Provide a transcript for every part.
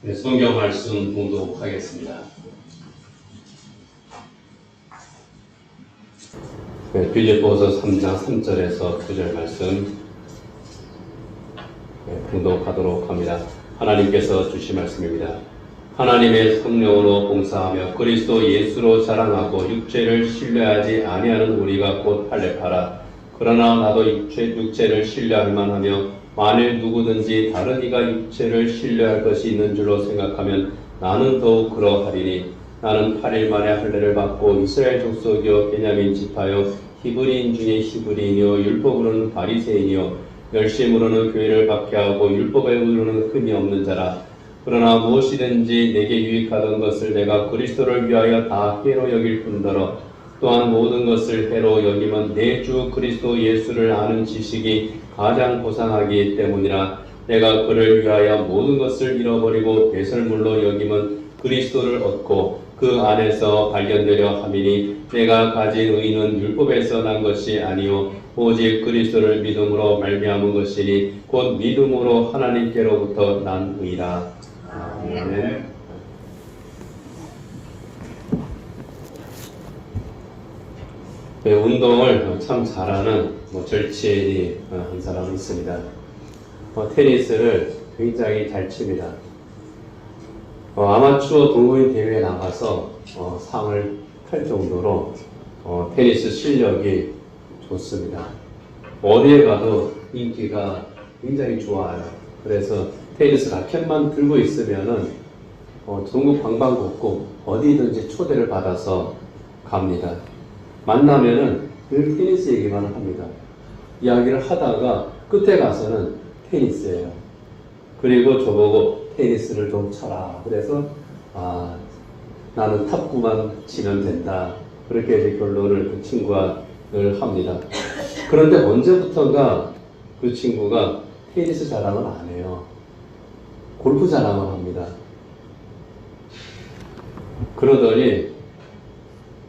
네, 성경 말씀 봉독하겠습니다. 네, 빌립보서 3장 3절에서 9절 말씀 봉독하도록 합니다. 하나님께서 주신 말씀입니다. 하나님의 성령으로 봉사하며 그리스도 예수로 자랑하고 육체를 신뢰하지 아니하는 우리가 곧 할례파라. 그러나 나도 육체를 신뢰할 만하며 만일 누구든지 다른 이가 육체를 신뢰할 것이 있는 줄로 생각하면 나는 더욱 그러하리니 나는 8일 만에 할례를 받고 이스라엘 족속이요 베냐민 지파요 히브리인 중에 히브리인이요 율법으로는 바리새인이요 열심으로는 교회를 박해하고 율법으로는 흠이 없는 자라. 그러나 무엇이든지 내게 유익하던 것을 내가 그리스도를 위하여 다 해로 여길 뿐더러 또한 모든 것을 해로 여기면 내 주 그리스도 예수를 아는 지식이 가장 고상하기 때문이라. 내가 그를 위하여 모든 것을 잃어버리고 배설물로 여기면 그리스도를 얻고 그 안에서 발견되려 함이니 내가 가진 의는 율법에서 난 것이 아니요 오직 그리스도를 믿음으로 말미암은 것이니 곧 믿음으로 하나님께로부터 난 의라. 아멘. 네, 운동을 참 잘하는 절친이 한 사람이 있습니다. 테니스를 굉장히 잘 칩니다. 아마추어 동호인 대회에 나가서 상을 탈 정도로 테니스 실력이 좋습니다. 어디에 가도 인기가 굉장히 좋아요. 그래서 테니스 라켓만 들고 있으면은 전국 방방곡곡 어디든지 초대를 받아서 갑니다. 만나면은 늘 테니스 얘기만 합니다. 이야기를 하다가 끝에 가서는 테니스예요. 그리고 저보고 테니스를 좀 쳐라. 그래서 나는 탑구만 치면 된다. 그렇게 이제 결론을 그 친구가 늘 합니다. 그런데 언제부턴가 그 친구가 테니스 자랑을 안 해요. 골프 자랑을 합니다. 그러더니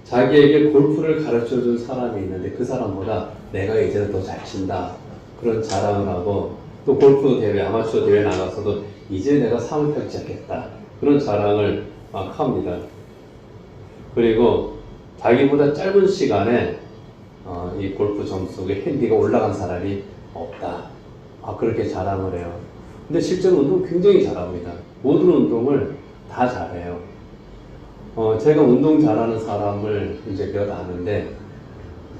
자기에게 골프를 가르쳐준 사람이 있는데 그 사람보다 내가 이제는 더 잘 친다. 그런 자랑을 하고 또 골프 대회, 아마추어 대회 나가서도 이제 내가 상을 타기 시작했다. 그런 자랑을 막 합니다. 그리고 자기보다 짧은 시간에 이 골프 점수의 핸디가 올라간 사람이 없다. 그렇게 자랑을 해요. 근데 실제로 운동 굉장히 잘합니다. 모든 운동을 다 잘해요. 제가 운동 잘하는 사람을 이제 몇 아는데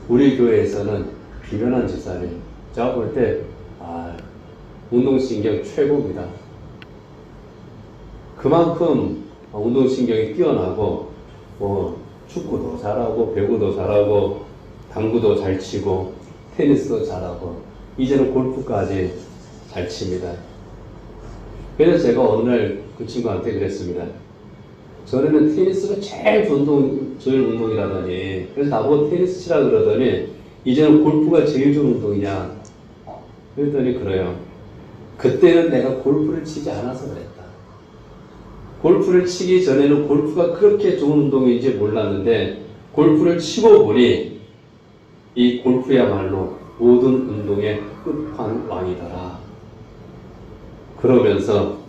우리 교회에서는 비련한 집사님. 제가 볼 때 운동신경 최고입니다. 그만큼 운동신경이 뛰어나고 축구도 잘하고 배구도 잘하고 당구도 잘 치고 테니스도 잘하고 이제는 골프까지 잘 칩니다. 그래서 제가 어느 날 그 친구한테 그랬습니다. 전에는 테니스가 제일 좋은 운동이라더니 그래서 나보고 테니스 치라 그러더니 이제는 골프가 제일 좋은 운동이냐 그랬더니 그래요. 그때는 내가 골프를 치지 않아서 그랬다. 골프를 치기 전에는 골프가 그렇게 좋은 운동인지 몰랐는데 골프를 치고 보니 이 골프야말로 모든 운동의 끝판왕이더라. 그러면서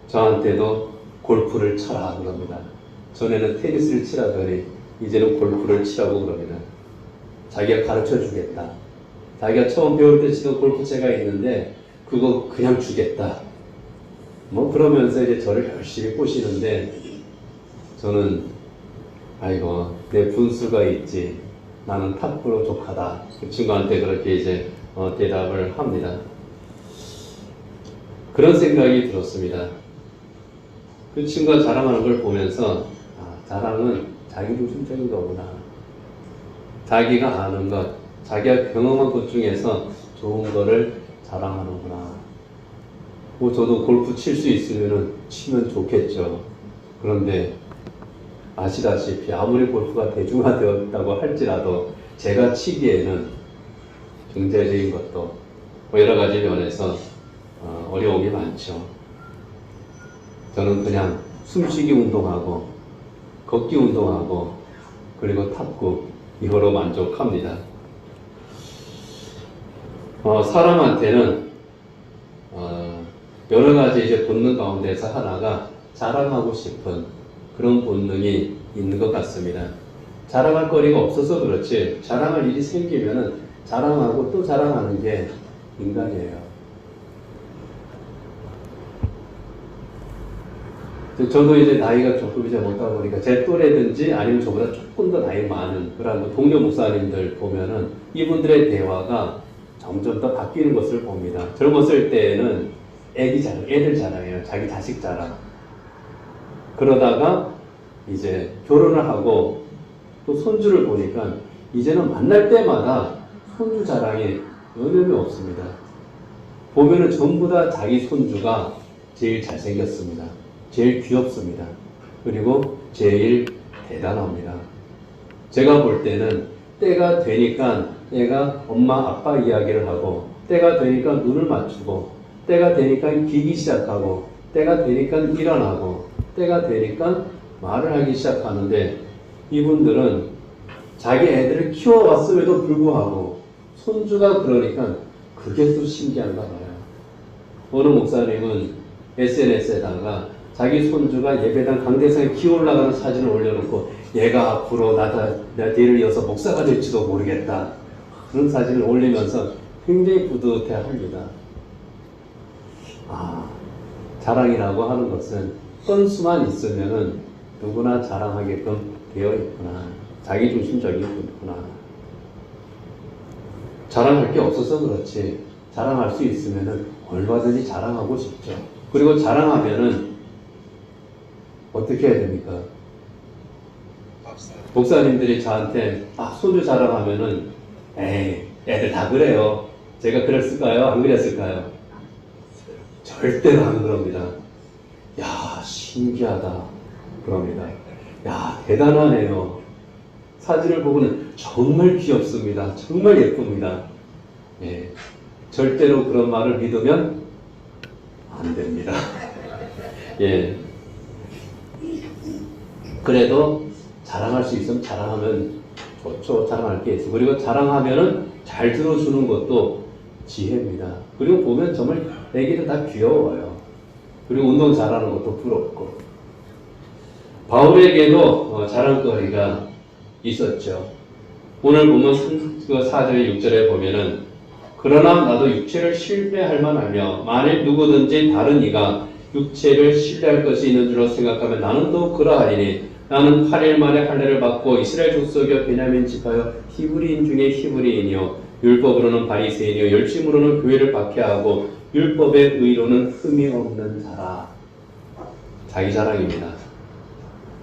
저한테도 골프를 쳐라 하는 겁니다. 전에는 테니스를 치라더니 이제는 골프를 치라고 그럽니다. 자기가 가르쳐 주겠다. 자기가 처음 배울 때 치던 골프채가 있는데 그거 그냥 주겠다. 그러면서 이제 저를 열심히 꼬시는데 저는 아이고 내 분수가 있지. 나는 탑프로 족하다. 그 친구한테 그렇게 이제 대답을 합니다. 그런 생각이 들었습니다. 그 친구가 자랑하는 걸 보면서 자랑은 자기 중심적인 거구나. 자기가 아는 것, 자기가 경험한 것 중에서 좋은 거를 자랑하는구나. 저도 골프 칠 수 있으면 치면 좋겠죠. 그런데 아시다시피 아무리 골프가 대중화되었다고 할지라도 제가 치기에는 경제적인 것도 여러 가지 면에서 어려움이 많죠. 저는 그냥 숨쉬기 운동하고 걷기 운동하고 그리고 탁구 이거로 만족합니다. 사람한테는 여러 가지 이제 본능 가운데서 하나가 자랑하고 싶은 그런 본능이 있는 것 같습니다. 자랑할 거리가 없어서 그렇지 자랑할 일이 생기면은 자랑하고 또 자랑하는 게 인간이에요. 저도 이제 나이가 조금 이제 먹다 보니까 제 또래든지 아니면 저보다 조금 더 나이 많은 그런 동료 목사님들 보면은 이분들의 대화가 점점 더 바뀌는 것을 봅니다. 젊었을 때에는 애들 자랑해요. 자기 자식 자랑. 그러다가 이제 결혼을 하고 또 손주를 보니까 이제는 만날 때마다 손주 자랑이 여념이 없습니다. 보면은 전부 다 자기 손주가 제일 잘생겼습니다. 제일 귀엽습니다. 그리고 제일 대단합니다. 제가 볼 때는 때가 되니까 애가 엄마 아빠 이야기를 하고 때가 되니까 눈을 맞추고 때가 되니까 기기 시작하고 때가 되니까 일어나고 때가 되니까 말을 하기 시작하는데 이분들은 자기 애들을 키워왔음에도 불구하고 손주가 그러니까 그게 또 신기한가 봐요. 어느 목사님은 SNS에다가 자기 손주가 예배당 강대상에 기어올라가는 사진을 올려놓고 얘가 앞으로 뒤를 이어서 목사가 될지도 모르겠다. 그런 사진을 올리면서 굉장히 뿌듯해합니다. 자랑이라고 하는 것은 건수만 있으면은 누구나 자랑하게끔 되어 있구나. 자기중심적이구나. 자랑할 게 없어서 그렇지 자랑할 수 있으면은 얼마든지 자랑하고 싶죠. 그리고 자랑하면은 어떻게 해야 됩니까? 목사님들이 저한테 손주 자랑하면은 에이 애들 다 그래요. 제가 그랬을까요? 안 그랬을까요? 절대로 안 그럽니다. 야 신기하다 그럽니다. 야 대단하네요. 사진을 보고는 정말 귀엽습니다. 정말 예쁩니다. 예, 절대로 그런 말을 믿으면 안 됩니다. 예. 그래도 자랑할 수 있으면 자랑하면 좋죠. 자랑할 게 있어. 그리고 자랑하면은 잘 들어주는 것도 지혜입니다. 그리고 보면 정말 애기들 다 귀여워요. 그리고 운동 잘하는 것도 부럽고. 바울에게도 자랑거리가 있었죠. 오늘 보면 4절 6절에 보면은 그러나 나도 육체를 신뢰할 만하며 만일 누구든지 다른 이가 육체를 신뢰할 것이 있는 줄로 생각하면 나는 또 그러하리니 나는 8일 만에 할례를 받고 이스라엘 족속이여 베냐민 지파여 히브리인 중에 히브리인이요 율법으로는 바리새인이요 열심으로는 교회를 박해하고 율법의 의로는 흠이 없는 자라. 자기 자랑입니다.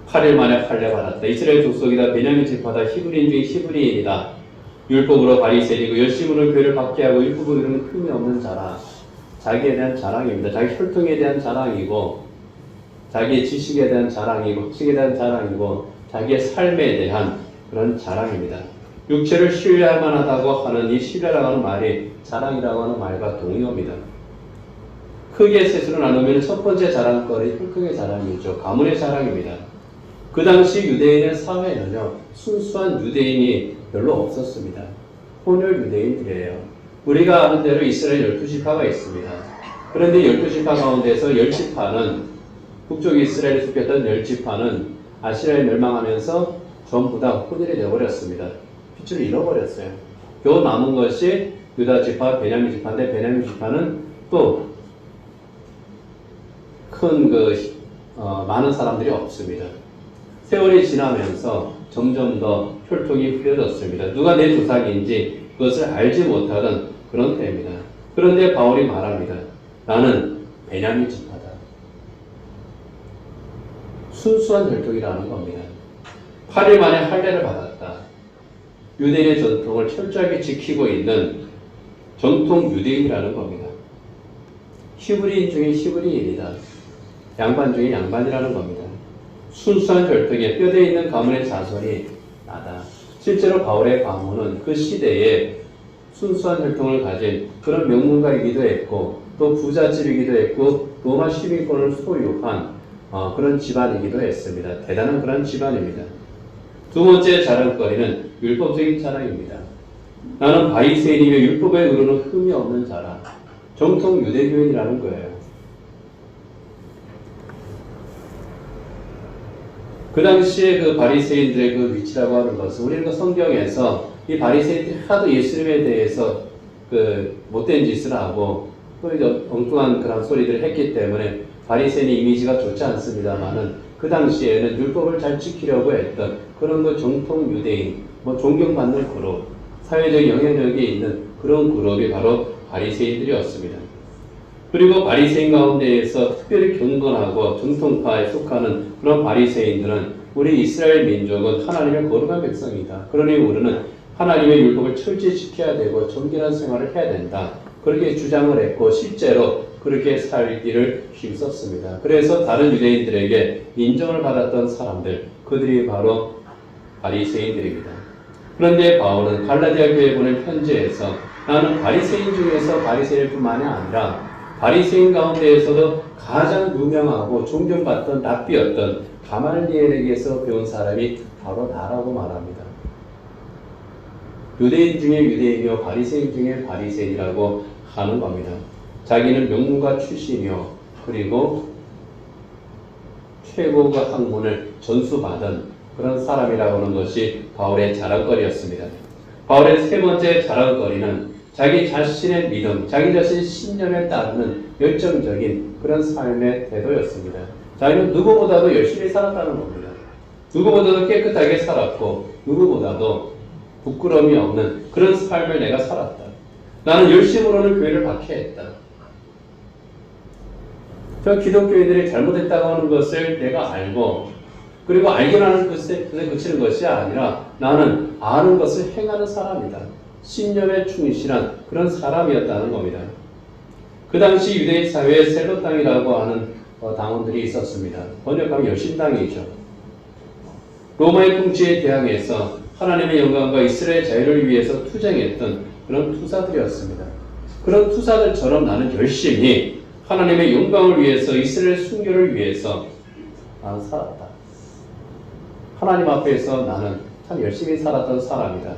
8일 만에 할례 받았다. 이스라엘 족속이다. 베냐민 지파다. 히브리인 중에 히브리인이다. 율법으로 바리새인이고 열심으로 교회를 박해하고 율법의 의로는 흠이 없는 자라. 자기에 대한 자랑입니다. 자기 혈통에 대한 자랑이고 자기의 지식에 대한 자랑이고 학식에 대한 자랑이고 자기의 삶에 대한 그런 자랑입니다. 육체를 신뢰할 만하다고 하는 이 신뢰라고 하는 말이 자랑이라고 하는 말과 동의어입니다. 크게 셋으로 나누면 첫 번째 자랑거리 혈통의 자랑이죠. 가문의 자랑입니다. 그 당시 유대인의 사회는요 순수한 유대인이 별로 없었습니다. 혼혈 유대인들이에요. 우리가 아는 대로 이스라엘 12지파가 있습니다. 그런데 12지파 가운데서 10지파는 북쪽 이스라엘에 속했던 10지파는 아시라에 멸망하면서 전부 다 혼혈이 되어버렸습니다. 빛을 잃어버렸어요. 겨우 남은 것이 유다 지파, 베냐민 지파인데 베냐민 지파는 또 큰 많은 사람들이 없습니다. 세월이 지나면서 점점 더 혈통이 흐려졌습니다. 누가 내 조상인지 그것을 알지 못하던 그런 때입니다. 그런데 바울이 말합니다. 나는 베냐민 지파다. 순수한 혈통이라는 겁니다. 8일 만에 할례를 받았다. 유대인의 전통을 철저하게 지키고 있는 전통 유대인이라는 겁니다. 히브리인 중에 히브리인이다. 양반 중에 양반이라는 겁니다. 순수한 혈통에 뼈대 있는 가문의 자손이 나다. 실제로 바울의 가문은 그 시대에 순수한 혈통을 가진 그런 명문가이기도 했고 또 부잣집이기도 했고 로마 시민권을 소유한 그런 집안이기도 했습니다. 대단한 그런 집안입니다. 두 번째 자랑거리는 율법적인 자랑입니다. 나는 바리새인이며 율법에 의로는 흠이 없는 자라. 정통 유대교인이라는 거예요. 그 당시에 그 바리새인들의 그 위치라고 하는 것은 우리는 그 성경에서 이 바리새인들이 하도 예수님에 대해서 그 못된 짓을 하고 또 엉뚱한 그런 소리들을 했기 때문에 바리새인의 이미지가 좋지 않습니다만은 그 당시에는 율법을 잘 지키려고 했던 그런 그 정통 유대인, 존경받는 그룹, 사회적 영향력이 있는 그런 그룹이 바로 바리새인들이었습니다. 그리고 바리새인 가운데에서 특별히 경건하고 정통파에 속하는 그런 바리새인들은 우리 이스라엘 민족은 하나님의 거룩한 백성이다. 그러니 우리는 하나님의 율법을 철저히 지켜야 되고 정결한 생활을 해야 된다. 그렇게 주장을 했고 실제로 그렇게 살기를 힘썼습니다. 그래서 다른 유대인들에게 인정을 받았던 사람들, 그들이 바로 바리새인들입니다. 그런데 바울은 갈라디아 교회에 보낸 편지에서 나는 바리새인 중에서 바리새인일 뿐만이 아니라 바리새인 가운데에서도 가장 유명하고 존경받던 랍비였던 가말리엘에게서 배운 사람이 바로 나라고 말합니다. 유대인 중에 유대인이요 바리새인 중에 바리새인이라고 하는 겁니다. 자기는 명문가 출신이요 그리고 최고의 학문을 전수받은 그런 사람이라고 하는 것이 바울의 자랑거리였습니다. 바울의 세 번째 자랑거리는 자기 자신의 믿음, 자기 자신의 신념에 따르는 열정적인 그런 삶의 태도였습니다. 자기는 누구보다도 열심히 살았다는 겁니다. 누구보다도 깨끗하게 살았고 누구보다도 부끄러움이 없는 그런 삶을 내가 살았다. 나는 열심으로는 교회를 박해했다. 저 기독교인들이 잘못했다고 하는 것을 내가 알고 그리고 알기라는 것에 그치는 것이 아니라 나는 아는 것을 행하는 사람이다. 신념에 충실한 그런 사람이었다는 겁니다. 그 당시 유대인 사회에 셀로 땅이라고 하는 당원들이 있었습니다. 번역하면 여신당이죠. 로마의 통치에 대항해서 하나님의 영광과 이스라엘 자유를 위해서 투쟁했던 그런 투사들이었습니다. 그런 투사들처럼 나는 열심히 하나님의 영광을 위해서 이스라엘 순교를 위해서 나는 살았다. 하나님 앞에서 나는 참 열심히 살았던 사람이다.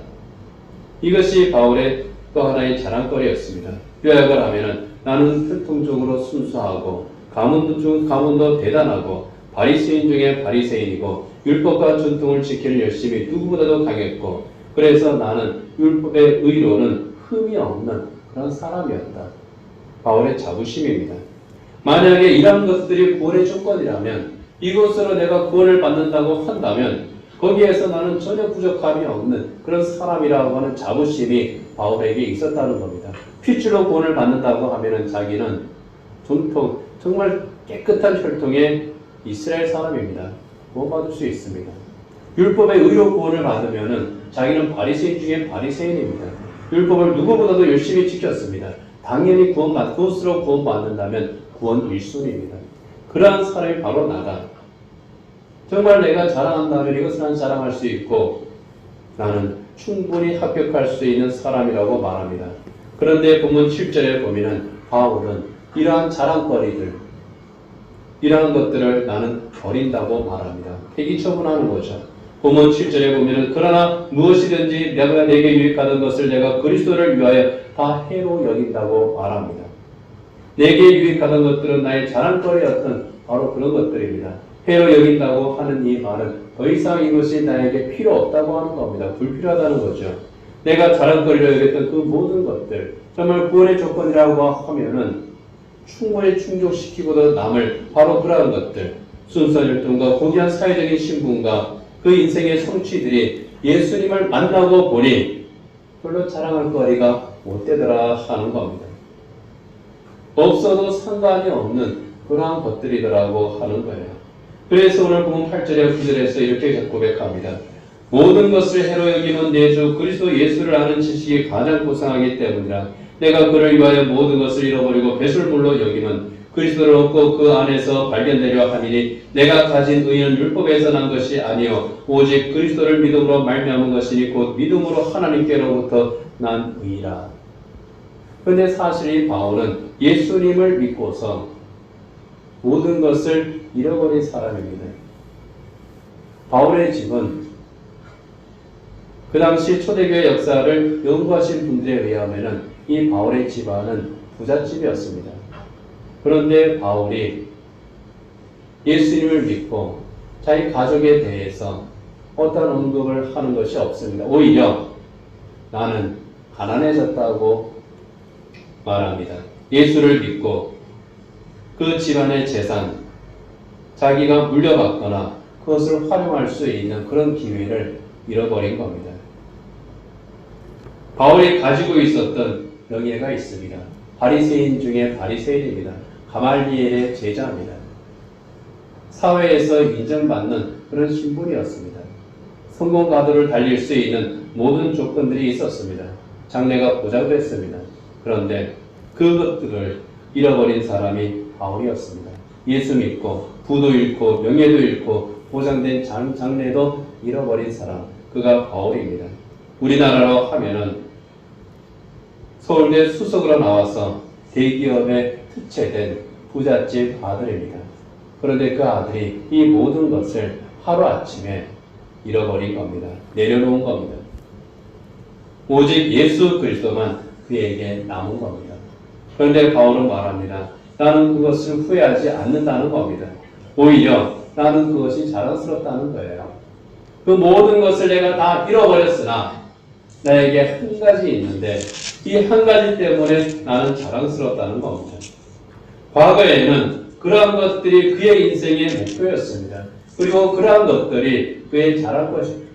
이것이 바울의 또 하나의 자랑거리였습니다. 요약을 하면은 나는 필통적으로 순수하고 가문도 대단하고 바리새인 중에 바리새인이고 율법과 전통을 지키는 열심이 누구보다도 강했고 그래서 나는 율법의 의로는 흠이 없는 그런 사람이었다. 바울의 자부심입니다. 만약에 이런 것들이 구원의 조건이라면 이것으로 내가 구원을 받는다고 한다면 거기에서 나는 전혀 부족함이 없는 그런 사람이라고 하는 자부심이 바울에게 있었다는 겁니다. 핏줄로 구원을 받는다고 하면은 자기는 정말 깨끗한 혈통의 이스라엘 사람입니다. 구원받을 수 있습니다. 율법의 의로 구원을 받으면은 자기는 바리새인 중에 바리새인입니다. 율법을 누구보다도 열심히 지켰습니다. 당연히 그것으로 구원받는다면 구원 1순위입니다. 그러한 사람이 바로 나다. 정말 내가 자랑한다면 이것을 난 자랑할 수 있고 나는 충분히 합격할 수 있는 사람이라고 말합니다. 그런데 본문 7절에 보면은 바울은 이러한 자랑거리들, 이러한 것들을 나는 버린다고 말합니다. 폐기 처분하는 거죠. 본문 7절에 보면은 그러나 무엇이든지 내가 내게 유익하던 것을 내가 그리스도를 위하여 다 해로 여긴다고 말합니다. 내게 유익하던 것들은 나의 자랑거리였던 바로 그런 것들입니다. 해로 여긴다고 하는 이 말은 더 이상 이것이 나에게 필요 없다고 하는 겁니다. 불필요하다는 거죠. 내가 자랑거리로 여겼던 그 모든 것들, 정말 구원의 조건이라고 하면은 충분히 충족시키고도 남을 바로 그러한 것들, 순수한 율동과 고귀한 사회적인 신분과 그 인생의 성취들이 예수님을 만나고 보니 별로 자랑할 거리가 못 되더라 하는 겁니다. 없어도 상관이 없는 그러한 것들이더라고 하는 거예요. 그래서 오늘 본문 8절에 9절에서 이렇게 고백합니다. 모든 것을 해로 여기는 내 주 그리스도 예수를 아는 지식이 가장 고상하기 때문이라. 내가 그를 위하여 모든 것을 잃어버리고 배설물로 여기는 그리스도를 얻고 그 안에서 발견되려 함이니 내가 가진 의는 율법에서 난 것이 아니요 오직 그리스도를 믿음으로 말미암은 것이니 곧 믿음으로 하나님께로부터 난 의라. 그런데 사실 이 바울은 예수님을 믿고서 모든 것을 잃어버린 사람입니다. 바울의 집은 그 당시 초대교회 역사를 연구하신 분들에 의하면 이 바울의 집안은 부잣집이었습니다. 그런데 바울이 예수님을 믿고 자기 가족에 대해서 어떤 언급을 하는 것이 없습니다. 오히려 나는 가난해졌다고 말합니다. 예수를 믿고 그 집안의 재산, 자기가 물려받거나 그것을 활용할 수 있는 그런 기회를 잃어버린 겁니다. 바울이 가지고 있었던 명예가 있습니다. 바리새인 중에 바리새인입니다. 가말리엘의 제자입니다. 사회에서 인정받는 그런 신분이었습니다. 성공 가도를 달릴 수 있는 모든 조건들이 있었습니다. 장래가 보장됐습니다. 그런데 그것들을 잃어버린 사람이 바울이었습니다. 예수 믿고 부도 잃고 명예도 잃고 보장된 장래도 잃어버린 사람, 그가 바울입니다. 우리나라로 하면은 서울대 수석으로 나와서 대기업에 특채된 부잣집 아들입니다. 그런데 그 아들이 이 모든 것을 하루아침에 잃어버린 겁니다. 내려놓은 겁니다. 오직 예수 그리스도만 그에게 남은 겁니다. 그런데 바울은 말합니다. 나는 그것을 후회하지 않는다는 겁니다. 오히려 나는 그것이 자랑스럽다는 거예요. 그 모든 것을 내가 다 잃어버렸으나 나에게 한 가지 있는데 이 한 가지 때문에 나는 자랑스럽다는 겁니다. 과거에는 그러한 것들이 그의 인생의 목표였습니다. 그리고 그러한 것들이 그의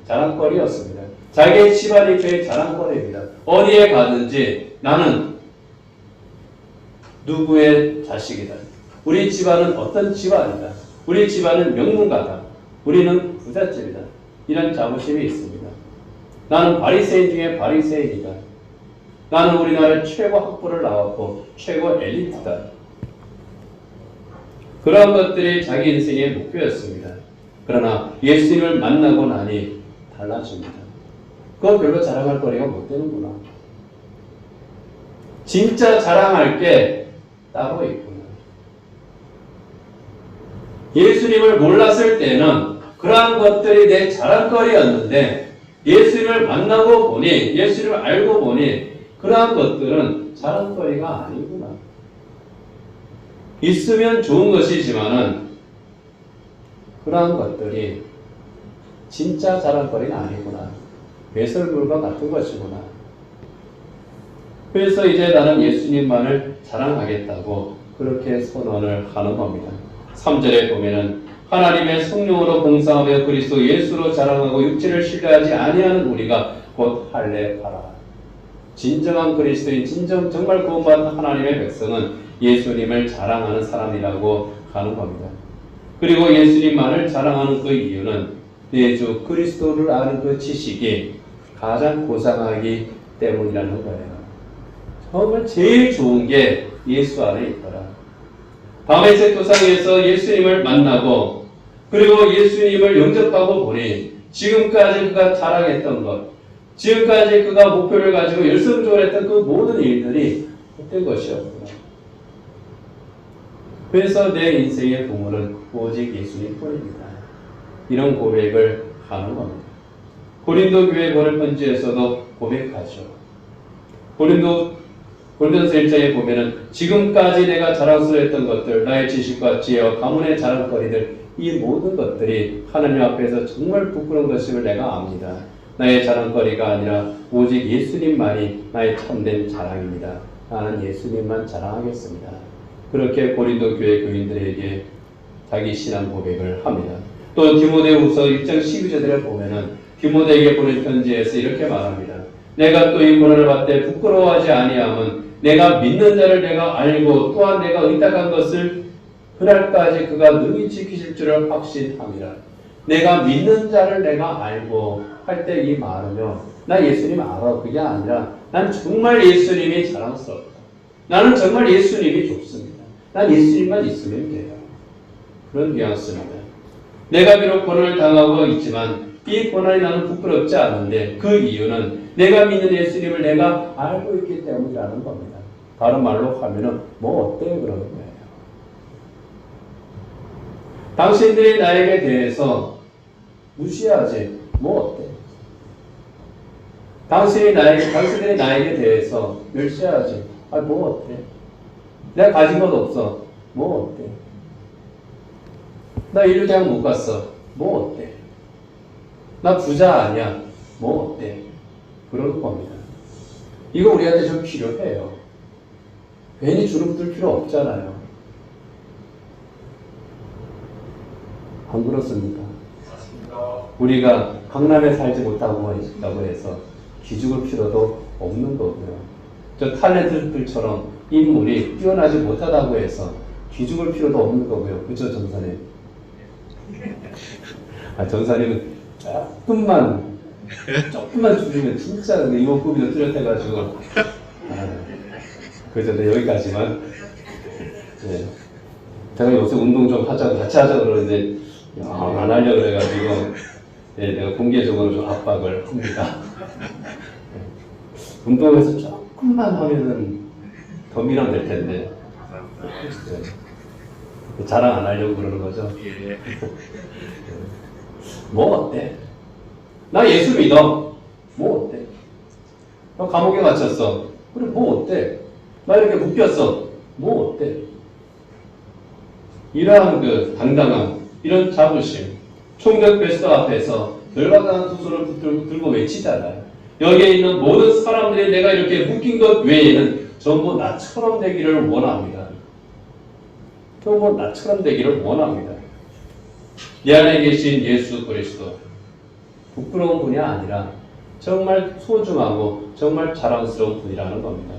자랑거리였습니다. 자기의 집안이 그의 자랑거리입니다. 어디에 가든지 나는 누구의 자식이다. 우리 집안은 어떤 집안이다. 우리 집안은 명문가다. 우리는 부잣집이다. 이런 자부심이 있습니다. 나는 바리새인 중에 바리새인이다. 나는 우리나라 최고 학부를 나왔고 최고 엘리트다. 그런 것들이 자기 인생의 목표였습니다. 그러나 예수님을 만나고 나니 달라집니다. 그건 별로 자랑할 거리가 못 되는구나. 진짜 자랑할 게 따로 있구나. 예수님을 몰랐을 때는 그러한 것들이 내 자랑거리였는데 예수님을 만나고 보니, 예수님을 알고 보니 그러한 것들은 자랑거리가 아니구나. 있으면 좋은 것이지만은 그러한 것들이 진짜 자랑거리는 아니구나. 배설물과 같은 것이구나. 그래서 이제 나는 예수님만을 자랑하겠다고 그렇게 선언을 하는 겁니다. 3절에 보면은 하나님의 성령으로 봉사하며 그리스도 예수로 자랑하고 육체를 신뢰하지 아니하는 우리가 곧 할례하라. 진정한 그리스도인, 정말 구원받은 하나님의 백성은 예수님을 자랑하는 사람이라고 하는 겁니다. 그리고 예수님만을 자랑하는 그 이유는 내 주 그리스도를 아는 그 지식이 가장 고상하기 때문이라는 거예요. 정말 제일 좋은 게 예수 안에 있더라. 밤의 책도상에서 예수님을 만나고 그리고 예수님을 영접하고 보니 지금까지 그가 자랑했던 것, 지금까지 그가 목표를 가지고 열성적으로 했던 그 모든 일들이 헛된 것이었구나. 그래서 내 인생의 보물은 오직 예수님 뿐입니다. 이런 고백을 하는 겁니다. 고린도 교회 보낸 편지에서도 고백하죠. 고린도서 1장에 보면은 지금까지 내가 자랑스러웠던 것들, 나의 지식과 지혜와 가문의 자랑거리들, 이 모든 것들이 하나님 앞에서 정말 부끄러운 것임을 내가 압니다. 나의 자랑거리가 아니라 오직 예수님만이 나의 참된 자랑입니다. 나는 예수님만 자랑하겠습니다. 그렇게 고린도 교회 교인들에게 자기 신앙 고백을 합니다. 또 디모데후서 1장 12절에 보면은 디모데에게 보낸 편지에서 이렇게 말합니다. 내가 또 이 고난을 받되 부끄러워하지 아니함은 내가 믿는 자를 내가 알고 또한 내가 의탁한 것을 그날까지 그가 능히 지키실 줄을 확신함이라. 내가 믿는 자를 내가 알고 할 때 이 말은요, 나 예수님 알아. 그게 아니라 난 정말 예수님이 자랑스럽다. 나는 정말 예수님이 좋습니다. 난 예수님만 있으면 돼요. 그런 뉘앙스입니다. 내가 비록 고난을 당하고 있지만 이 고난이 나는 부끄럽지 않은데 그 이유는 내가 믿는 예수님을 내가 알고 있기 때문이라는 겁니다. 다른 말로 하면은 뭐 어때요? 그러는 거예요. 당신들이 나에게 대해서 무시하지. 뭐 어때? 당신들이 나에게 대해서 멸시하지. 아, 뭐 어때? 내가 가진 것 없어. 뭐 어때? 나 일주장 못 갔어. 뭐 어때? 나 부자 아니야. 뭐 어때? 그런 겁니다. 이거 우리한테 좀 필요해요. 괜히 주눅들 필요 없잖아요. 안 그렇습니까? 우리가 강남에 살지 못하고 해서 기죽을 필요도 없는 거고요. 저 탤런트들처럼 인물이 뛰어나지 못하다고 해서 기죽을 필요도 없는 거고요. 그렇죠, 전사님? 전사님은 조금만 줄이면 진짜 이목구비도 뚜렷해가지고 그래서 여기까지만. 네. 제가 요새 운동 좀 같이 하자고 그러는데 안 하려고 그래가지고 네, 내가 공개적으로 좀 압박을 합니다. 운동에서 조금만 하면은 더 밀어낼 텐데. 네. 자랑 안 하려고 그러는 거죠? 예. 뭐 어때? 나 예수 믿어. 뭐 어때? 너 감옥에 갇혔어. 그래, 뭐 어때? 나 이렇게 묶였어. 뭐 어때? 이러한 그 당당함, 이런 자부심, 총격 베스트 앞에서 열받아하는 두 손을 들고 외치잖아요. 여기에 있는 모든 사람들이 내가 이렇게 묶인 것 외에는 전부 나처럼 되기를 원합니다. 전부 나처럼 되기를 원합니다. 내 안에 계신 예수 그리스도, 부끄러운 분이 아니라 정말 소중하고 정말 자랑스러운 분이라는 겁니다.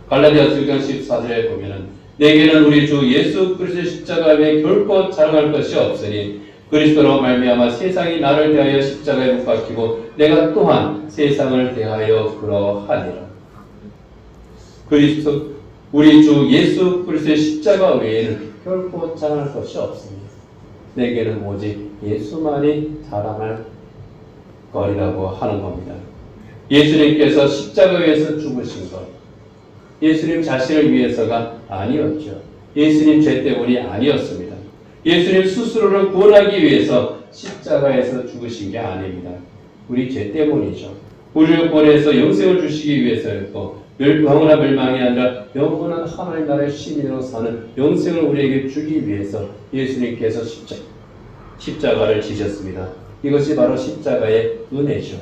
갈라디아서 1장 14절에 보면은 내게는 우리 주 예수 그리스도의 십자가 외에 결코 자랑할 것이 없으니 그리스도로 말미암아 세상이 나를 대하여 십자가에 못 박히고 내가 또한 세상을 대하여 그러하니라. 우리 주 예수 그리스도의 십자가 외에는 결코 자랑할 것이 없습니다. 내게는 오직 예수만이 자랑할 거리라고 하는 겁니다. 예수님께서 십자가 위에서 죽으신 것, 예수님 자신을 위해서가 아니었죠. 예수님 죄 때문이 아니었습니다. 예수님 스스로를 구원하기 위해서 십자가에서 죽으신 게 아닙니다. 우리 죄 때문이죠. 우리를 구원해서 영생을 주시기 위해서였고 영원한 멸망이 아니라 영원한 하나님 나라의 시민으로 사는 영생을 우리에게 주기 위해서 예수님께서 십자가를 지셨습니다. 이것이 바로 십자가의 은혜죠.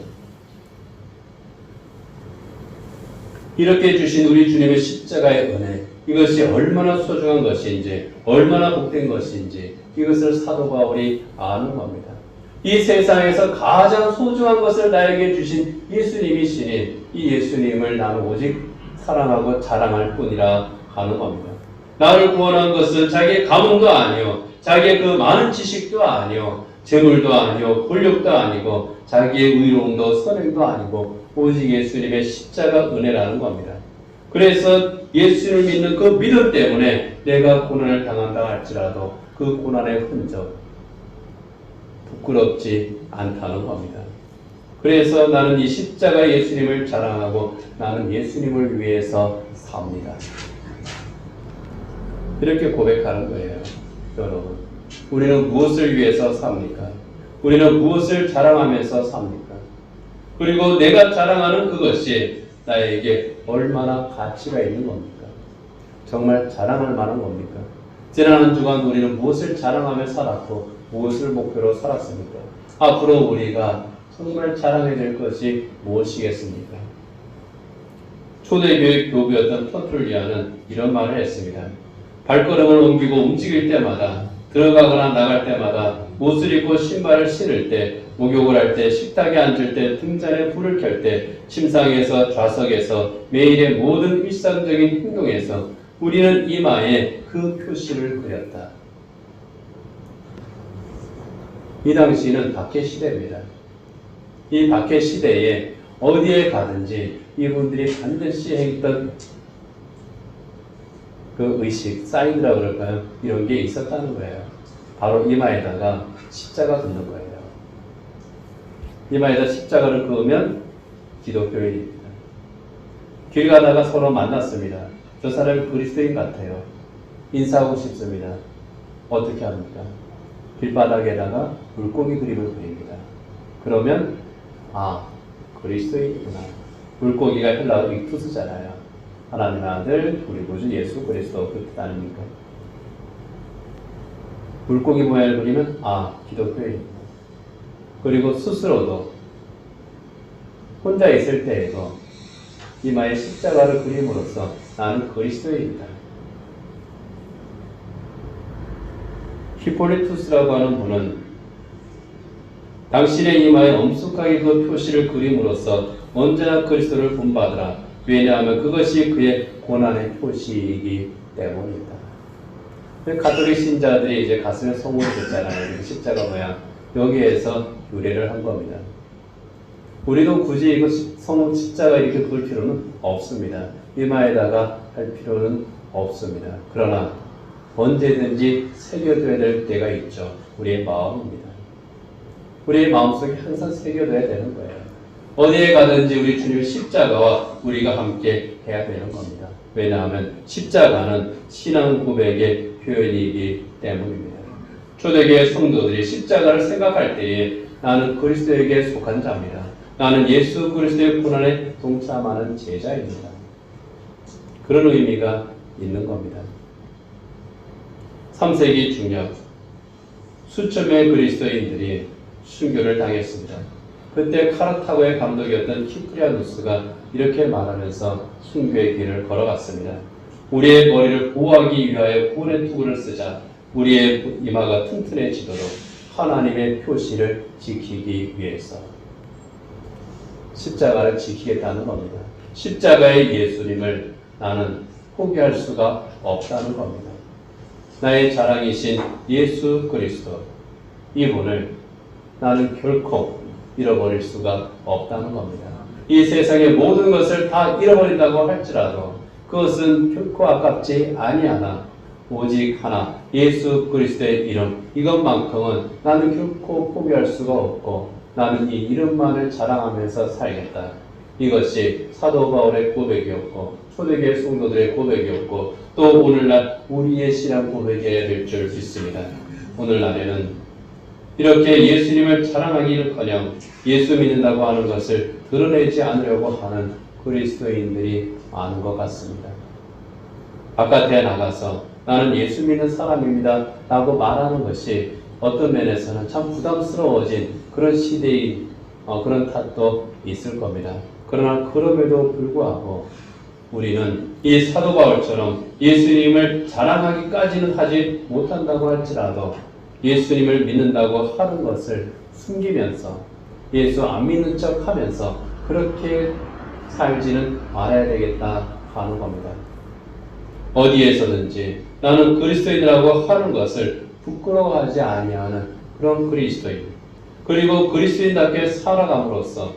이렇게 주신 우리 주님의 십자가의 은혜, 이것이 얼마나 소중한 것인지, 얼마나 복된 것인지 이것을 사도 바울이 아는 겁니다. 이 세상에서 가장 소중한 것을 나에게 주신 예수님이시니 이 예수님을 나는 오직 사랑하고 자랑할 뿐이라 하는 겁니다. 나를 구원한 것은 자기의 가문도 아니요, 자기의 그 많은 지식도 아니요, 재물도 아니요, 권력도 아니고, 자기의 의로움도 선행도 아니고 오직 예수님의 십자가 은혜라는 겁니다. 그래서 예수를 믿는 그 믿음 때문에 내가 고난을 당한다 할지라도 그 고난의 흔적 부끄럽지 않다는 겁니다. 그래서 나는 이 십자가 예수님을 자랑하고 나는 예수님을 위해서 삽니다. 이렇게 고백하는 거예요. 여러분, 우리는 무엇을 위해서 삽니까? 우리는 무엇을 자랑하면서 삽니까? 그리고 내가 자랑하는 그것이 나에게 얼마나 가치가 있는 겁니까? 정말 자랑할 만한 겁니까? 지난 한 주간 우리는 무엇을 자랑하며 살았고 무엇을 목표로 살았습니까? 앞으로 우리가 정말 자랑해야 될 것이 무엇이겠습니까? 초대교회 교부였던 터툴리아는 이런 말을 했습니다. 발걸음을 옮기고 움직일 때마다, 들어가거나 나갈 때마다, 옷을 입고 신발을 신을 때, 목욕을 할 때, 식탁에 앉을 때, 등잔에 불을 켤 때, 침상에서 좌석에서 매일의 모든 일상적인 행동에서 우리는 이마에 그 표시를 그렸다. 이 당시는 박해 시대입니다. 이 박해 시대에 어디에 가든지 이분들이 반드시 했던 그 의식, 사인이라고 그럴까요? 이런 게 있었다는 거예요. 바로 이마에다가 십자가 긋는 거예요. 이마에다 십자가를 그으면 기독교인입니다. 길 가다가 서로 만났습니다. 저 사람이 그리스도인 같아요. 인사하고 싶습니다. 어떻게 합니까? 길바닥에다가 물고기 그림을 그립니다. 그러면 그리스도인이구나. 물고기가 헬라어 익투스잖아요. 하나님의 아들 우리 구주 예수 그리스도 그 뜻 아닙니까? 물고기 모양을 그리면 기독교인. 그리고 스스로도 혼자 있을 때에도 이마에 십자가를 그림으로써 나는 그리스도인이다. 히폴리투스라고 하는 분은 당신의 이마에 엄숙하게 그 표시를 그림으로써 언제나 그리스도를 본받으라. 왜냐하면 그것이 그의 고난의 표시이기 때문이다. 가톨릭 신자들이 이제 가슴에 송을 댔잖아요. 십자가 모양. 여기에서 유래를 한 겁니다. 우리도 굳이 이거 십자가 이렇게 그을 필요는 없습니다. 이마에다가 할 필요는 없습니다. 그러나 언제든지 새겨둬야 될 때가 있죠. 우리의 마음입니다. 우리의 마음속에 항상 새겨둬야 되는 거예요. 어디에 가든지 우리 주님의 십자가와 우리가 함께 해야 되는 겁니다. 왜냐하면 십자가는 신앙 고백의 표현이기 때문입니다. 초대교회 성도들이 십자가를 생각할 때에 나는 그리스도에게 속한 자입니다. 나는 예수 그리스도의 고난에 동참하는 제자입니다. 그런 의미가 있는 겁니다. 3세기 중엽 수천 명의 그리스도인들이 순교를 당했습니다. 그때 카르타고의 감독이었던 키프리아누스가 이렇게 말하면서 순교의 길을 걸어갔습니다. 우리의 머리를 보호하기 위하여 구원의 투구를 쓰자. 우리의 이마가 튼튼해지도록 하나님의 표시를 지키기 위해서. 십자가를 지키겠다는 겁니다. 십자가의 예수님을 나는 포기할 수가 없다는 겁니다. 나의 자랑이신 예수 그리스도, 이분을 나는 결코 잃어버릴 수가 없다는 겁니다. 이 세상의 모든 것을 다 잃어버린다고 할지라도 그것은 결코 아깝지 아니하나 오직 하나 예수 그리스도의 이름, 이것만큼은 나는 결코 포기할 수가 없고 나는 이 이름만을 자랑하면서 살겠다. 이것이 사도 바울의 고백이었고 초대교회 성도들의 고백이었고 또 오늘날 우리의 신앙 고백이어야 될 줄 믿습니다. 오늘날에는 이렇게 예수님을 자랑하기는커녕 예수 믿는다고 하는 것을 드러내지 않으려고 하는 그리스도인들이 많은 것 같습니다. 바깥에 나가서 나는 예수 믿는 사람입니다 라고 말하는 것이 어떤 면에서는 참 부담스러워진 그런 시대의 그런 탓도 있을 겁니다. 그러나 그럼에도 불구하고 우리는 이 사도 바울처럼 예수님을 자랑하기까지는 하지 못한다고 할지라도 예수님을 믿는다고 하는 것을 숨기면서 예수 안 믿는 척 하면서 그렇게 살지는 말아야 되겠다 하는 겁니다. 어디에서든지 나는 그리스도인이라고 하는 것을 부끄러워하지 아니하는 그런 그리스도인, 그리고 그리스도인답게 살아감으로써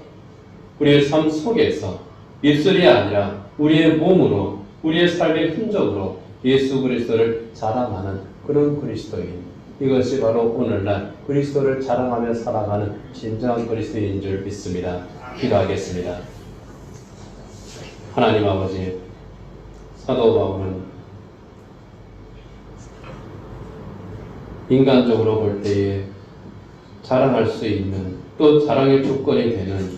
우리의 삶 속에서 입술이 아니라 우리의 몸으로 우리의 삶의 흔적으로 예수 그리스도를 자랑하는 그런 그리스도인, 이것이 바로 오늘날 그리스도를 자랑하며 살아가는 진정한 그리스도인인 줄 믿습니다. 기도하겠습니다. 하나님 아버지, 사도 바울은 인간적으로 볼 때에 자랑할 수 있는 또 자랑의 조건이 되는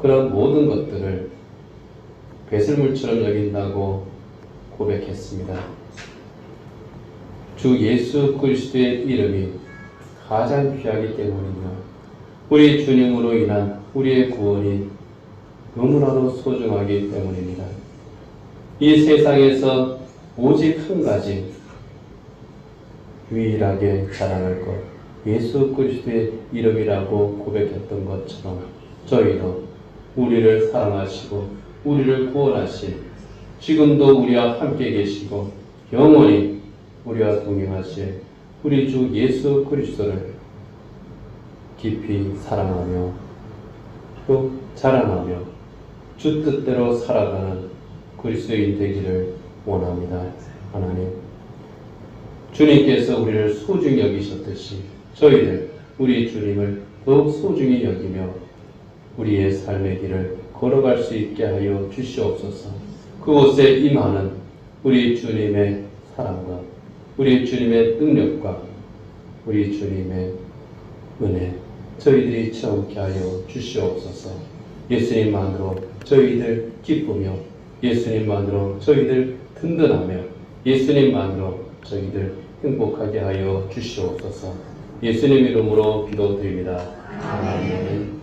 그런 모든 것들을 배설물처럼 여긴다고 고백했습니다. 주 예수 그리스도의 이름이 가장 귀하기 때문이며 우리 주님으로 인한 우리의 구원이 너무나도 소중하기 때문입니다. 이 세상에서 오직 한 가지 유일하게 자랑할 것, 예수 그리스도의 이름이라고 고백했던 것처럼 저희도 우리를 사랑하시고 우리를 구원하신, 지금도 우리와 함께 계시고 영원히 우리와 동행하실 우리 주 예수 그리스도를 깊이 사랑하며 또 자랑하며 주 뜻대로 살아가는 그리스도인 되기를 원합니다. 하나님, 주님께서 우리를 소중히 여기셨듯이 저희들 우리 주님을 더욱 소중히 여기며 우리의 삶의 길을 걸어갈 수 있게 하여 주시옵소서. 그곳에 임하는 우리 주님의 사랑과 우리 주님의 능력과 우리 주님의 은혜 저희들이 체험케 하여 주시옵소서. 예수님만으로 저희들 기쁘며 예수님만으로 저희들 든든하며 예수님만으로 저희들 행복하게 하여 주시옵소서. 예수님 이름으로 기도드립니다. 아멘.